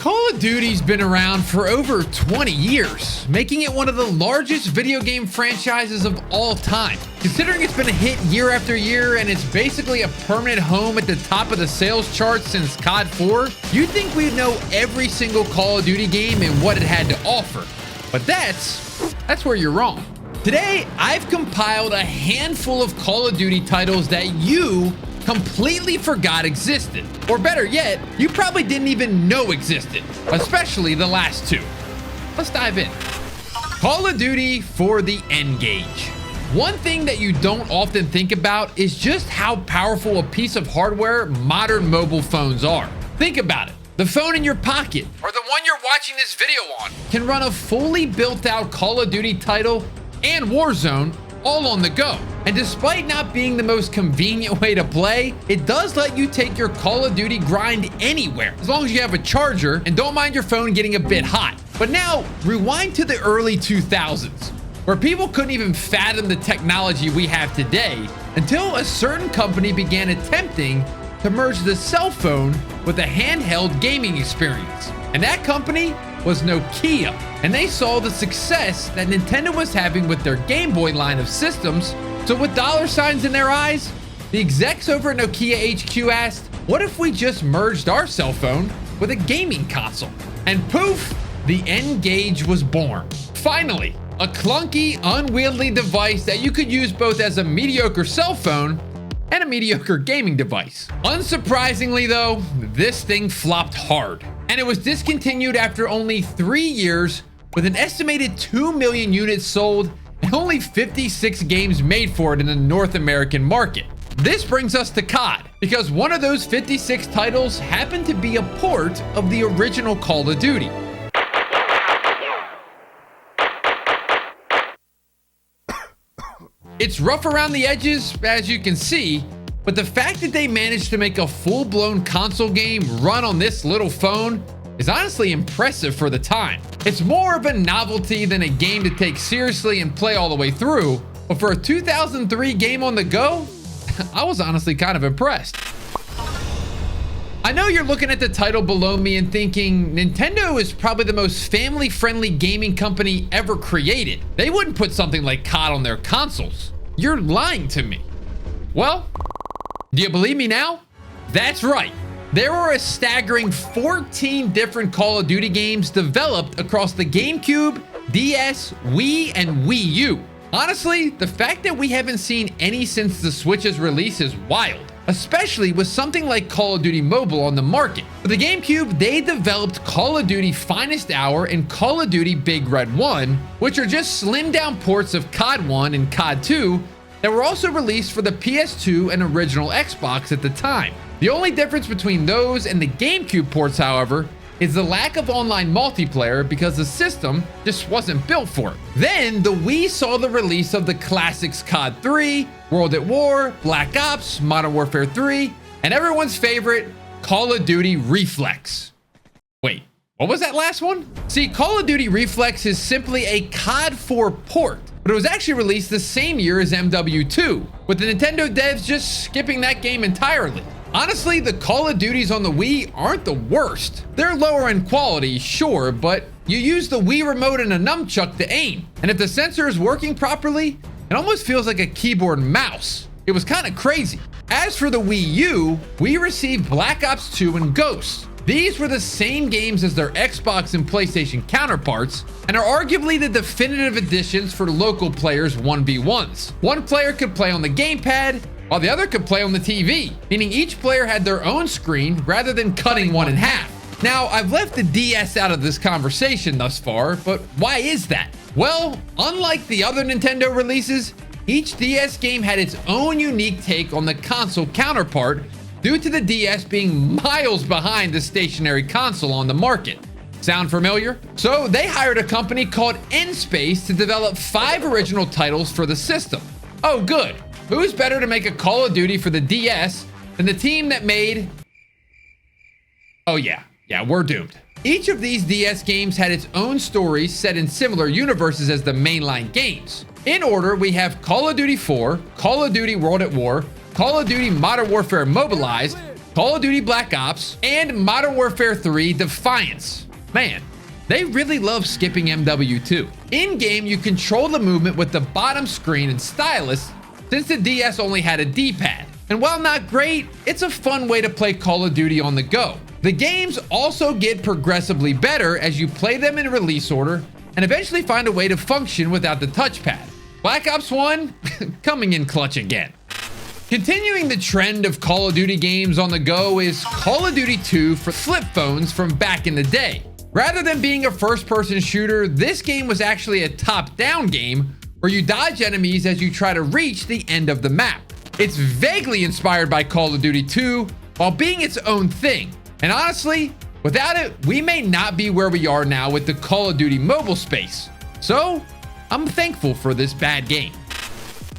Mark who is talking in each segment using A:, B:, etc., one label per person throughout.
A: Call of Duty's been around for over 20 years, making it one of the largest video game franchises of all time. Considering it's been a hit year after year and it's basically a permanent home at the top of the sales charts since COD 4, you'd think we'd know every single Call of Duty game and what it had to offer. But that's where you're wrong. Today, I've compiled a handful of Call of Duty titles that you completely forgot existed. Or better yet, you probably didn't even know existed, especially the last two. Let's dive in. Call of Duty for the N-Gage. One thing that you don't often think about is just how powerful a piece of hardware modern mobile phones are. Think about it. The phone in your pocket, or the one you're watching this video on, can run a fully built out Call of Duty title and Warzone all on the go. And despite not being the most convenient way to play, it does let you take your Call of Duty grind anywhere, as long as you have a charger and don't mind your phone getting a bit hot. But now, rewind to the early 2000s, where people couldn't even fathom the technology we have today until a certain company began attempting to merge the cell phone with a handheld gaming experience. And that company was Nokia. And they saw the success that Nintendo was having with their Game Boy line of systems. So with dollar signs in their eyes, the execs over at Nokia HQ asked, what if we just merged our cell phone with a gaming console? And poof, the N-Gage was born. Finally, a clunky, unwieldy device that you could use both as a mediocre cell phone and a mediocre gaming device. Unsurprisingly though, this thing flopped hard. And it was discontinued after only 3 years with an estimated 2 million units sold and only 56 games made for it in the North American market. This brings us to COD, because one of those 56 titles happened to be a port of the original Call of Duty. It's rough around the edges, as you can see, but the fact that they managed to make a full-blown console game run on this little phone is honestly impressive for the time. It's more of a novelty than a game to take seriously and play all the way through, but for a 2003 game on the go, I was honestly kind of impressed. I know you're looking at the title below me and thinking, Nintendo is probably the most family-friendly gaming company ever created. They wouldn't put something like COD on their consoles. You're lying to me. Well, do you believe me now? That's right. There were a staggering 14 different Call of Duty games developed across the GameCube, DS, Wii, and Wii U. Honestly, the fact that we haven't seen any since the Switch's release is wild, especially with something like Call of Duty Mobile on the market. For the GameCube, they developed Call of Duty Finest Hour and Call of Duty Big Red 1, which are just slimmed down ports of COD 1 and COD 2 that were also released for the PS2 and original Xbox at the time. The only difference between those and the GameCube ports, however, is the lack of online multiplayer because the system just wasn't built for it. Then the Wii saw the release of the classics COD 3, World at War, Black Ops, Modern Warfare 3, and everyone's favorite, Call of Duty Reflex. Wait, what was that last one? See, Call of Duty Reflex is simply a COD 4 port, but it was actually released the same year as MW2, with the Nintendo devs just skipping that game entirely. Honestly, the Call of Duties on the Wii aren't the worst. They're lower in quality, sure, but you use the Wii remote and a nunchuck to aim. And if the sensor is working properly, it almost feels like a keyboard and mouse. It was kind of crazy. As for the Wii U, we received Black Ops 2 and Ghost. These were the same games as their Xbox and PlayStation counterparts, and are arguably the definitive additions for local players 1v1s. One player could play on the gamepad, while the other could play on the TV, meaning each player had their own screen rather than cutting one in half. Now, I've left the DS out of this conversation thus far, but why is that? Well, unlike the other Nintendo releases, each DS game had its own unique take on the console counterpart due to the DS being miles behind the stationary console on the market. Sound familiar? So they hired a company called N-Space to develop 5 original titles for the system. Oh, good. Who's better to make a Call of Duty for the DS than the team that made... Oh yeah, we're doomed. Each of these DS games had its own stories set in similar universes as the mainline games. In order, we have Call of Duty 4, Call of Duty World at War, Call of Duty Modern Warfare Mobilized, Call of Duty Black Ops, and Modern Warfare 3 Defiance. Man, they really love skipping MW2. In-game, you control the movement with the bottom screen and stylus, since the DS only had a D-pad. And while not great, it's a fun way to play Call of Duty on the go. The games also get progressively better as you play them in release order and eventually find a way to function without the touchpad. Black Ops 1, coming in clutch again. Continuing the trend of Call of Duty games on the go is Call of Duty 2 for flip phones from back in the day. Rather than being a first-person shooter, this game was actually a top-down game where you dodge enemies as you try to reach the end of the map. It's vaguely inspired by Call of Duty 2 while being its own thing. And honestly, without it, we may not be where we are now with the Call of Duty mobile space. So, I'm thankful for this bad game.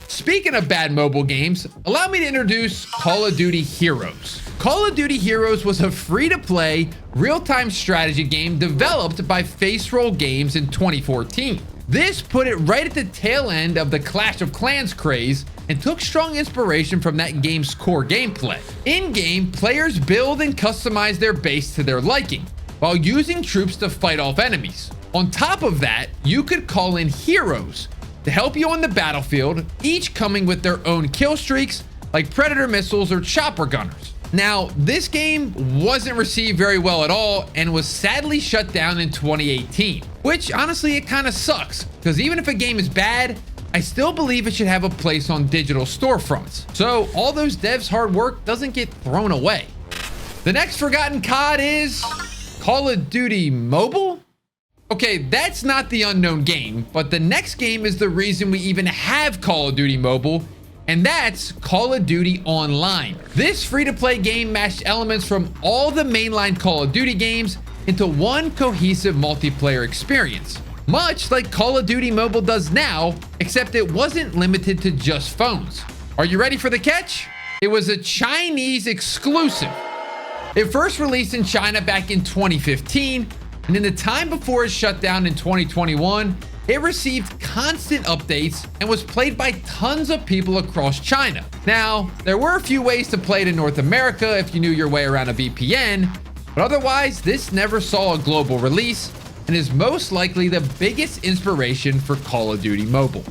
A: Speaking of bad mobile games, allow me to introduce Call of Duty Heroes. Call of Duty Heroes was a free-to-play, real-time strategy game developed by Face Roll Games in 2014. This put it right at the tail end of the Clash of Clans craze and took strong inspiration from that game's core gameplay. In-game, players build and customize their base to their liking, while using troops to fight off enemies. On top of that, you could call in heroes to help you on the battlefield, each coming with their own kill streaks, like Predator missiles or chopper gunners. Now, this game wasn't received very well at all and was sadly shut down in 2018, which honestly, it kind of sucks, because even if a game is bad, I still believe it should have a place on digital storefronts, so all those devs' hard work doesn't get thrown away. The next forgotten COD is Call of Duty Mobile? Okay, that's not the unknown game, but the next game is the reason we even have Call of Duty Mobile, and that's Call of Duty Online. This free-to-play game mashed elements from all the mainline Call of Duty games into one cohesive multiplayer experience, much like Call of Duty Mobile does now, except it wasn't limited to just phones. Are you ready for the catch? It was a Chinese exclusive. It first released in China back in 2015, and in the time before it shut down in 2021, it received constant updates and was played by tons of people across China. Now, there were a few ways to play it in North America if you knew your way around a VPN, but otherwise, this never saw a global release and is most likely the biggest inspiration for Call of Duty Mobile.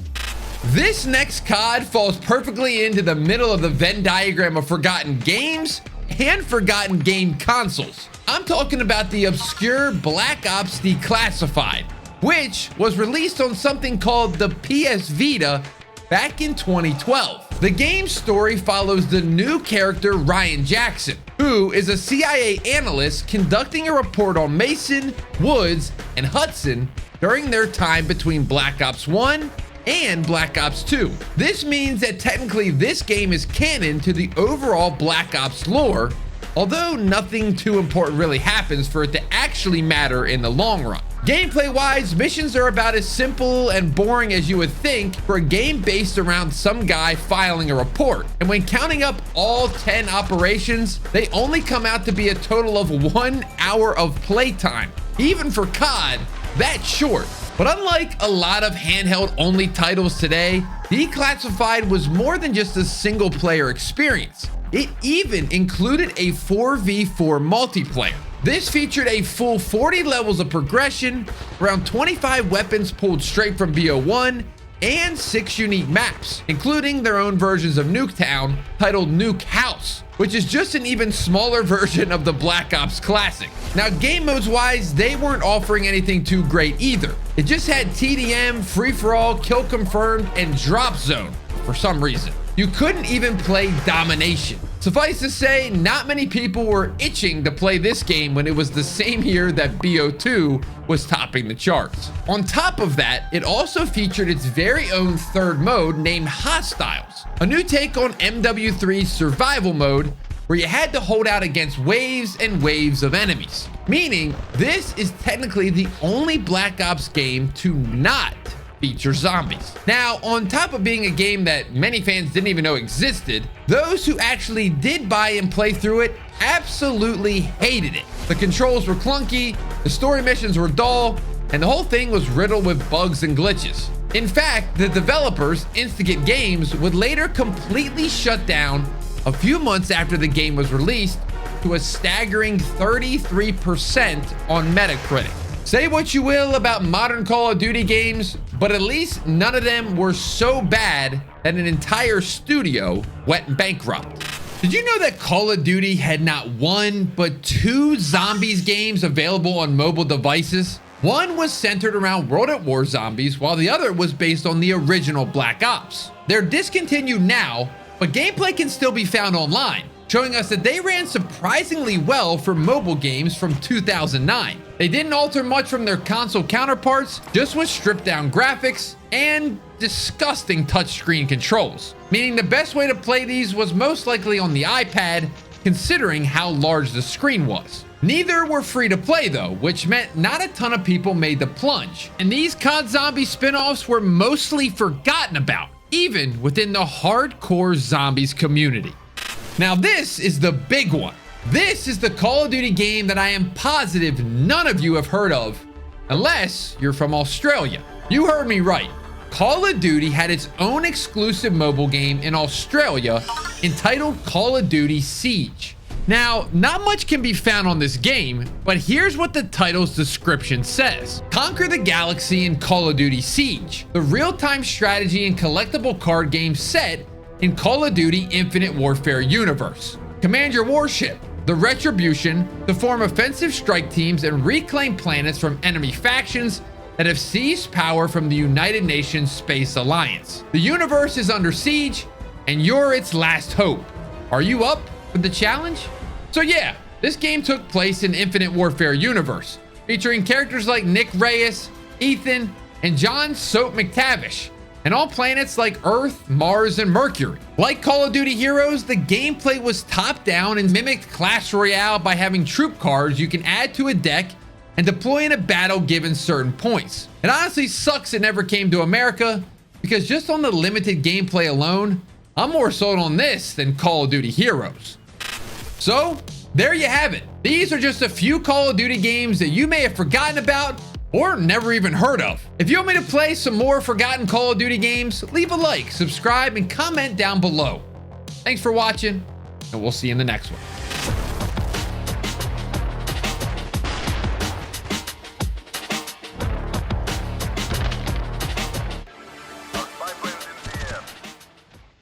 A: This next COD falls perfectly into the middle of the Venn diagram of forgotten games and forgotten game consoles. I'm talking about the obscure Black Ops Declassified, which was released on something called the PS Vita back in 2012. The game's story follows the new character Ryan Jackson, who is a CIA analyst conducting a report on Mason, Woods, and Hudson during their time between Black Ops 1 and Black Ops 2. This means that technically this game is canon to the overall Black Ops lore, although nothing too important really happens for it to actually matter in the long run. Gameplay-wise, missions are about as simple and boring as you would think for a game based around some guy filing a report. And when counting up all 10 operations, they only come out to be a total of 1 hour of playtime. Even for COD, that's short. But unlike a lot of handheld-only titles today, Declassified was more than just a single-player experience. It even included a 4v4 multiplayer. This featured a full 40 levels of progression, around 25 weapons pulled straight from BO1, and 6 unique maps, including their own versions of Nuketown titled Nuke House, which is just an even smaller version of the Black Ops classic. Now, game modes wise, they weren't offering anything too great either. It just had TDM, free-for-all, kill confirmed, and drop zone for some reason. You couldn't even play domination. Suffice to say, not many people were itching to play this game when it was the same year that BO2 was topping the charts. On top of that, it also featured its very own third mode named Hostiles, a new take on MW3's survival mode where you had to hold out against waves and waves of enemies. Meaning, this is technically the only Black Ops game to not feature zombies. Now, on top of being a game that many fans didn't even know existed, those who actually did buy and play through it absolutely hated it. The controls were clunky, the story missions were dull, and the whole thing was riddled with bugs and glitches. In fact, the developers, Instigate Games, would later completely shut down a few months after the game was released to a staggering 33% on Metacritic. Say what you will about modern Call of Duty games, but at least none of them were so bad that an entire studio went bankrupt. Did you know that Call of Duty had not one, but two zombies games available on mobile devices? One was centered around World at War zombies, while the other was based on the original Black Ops. They're discontinued now, but gameplay can still be found online, showing us that they ran surprisingly well for mobile games from 2009. They didn't alter much from their console counterparts, just with stripped down graphics and disgusting touchscreen controls, meaning the best way to play these was most likely on the iPad, considering how large the screen was. Neither were free to play though, which meant not a ton of people made the plunge, and these COD Zombie spin-offs were mostly forgotten about, even within the hardcore zombies community. Now this is the big one. This is the Call of Duty game that I am positive none of you have heard of, unless you're from Australia. You heard me right. Call of Duty had its own exclusive mobile game in Australia entitled Call of Duty Siege. Now, not much can be found on this game, but here's what the title's description says. Conquer the galaxy in Call of Duty Siege, the real-time strategy and collectible card game set in Call of Duty Infinite Warfare universe. Command your warship, the Retribution, to form offensive strike teams and reclaim planets from enemy factions that have seized power from the United Nations Space Alliance. The universe is under siege, and you're its last hope. Are you up for the challenge? So yeah, this game took place in Infinite Warfare universe, featuring characters like Nick Reyes, Ethan, and John Soap McTavish, and all planets like Earth, Mars, and Mercury. Like Call of Duty Heroes, the gameplay was top-down and mimicked Clash Royale by having troop cards you can add to a deck and deploy in a battle given certain points. It honestly sucks it never came to America, because just on the limited gameplay alone, I'm more sold on this than Call of Duty Heroes. So, there you have it. These are just a few Call of Duty games that you may have forgotten about or never even heard of. If you want me to play some more forgotten Call of Duty games, leave a like, subscribe, and comment down below. Thanks for watching, and we'll see you in the next one.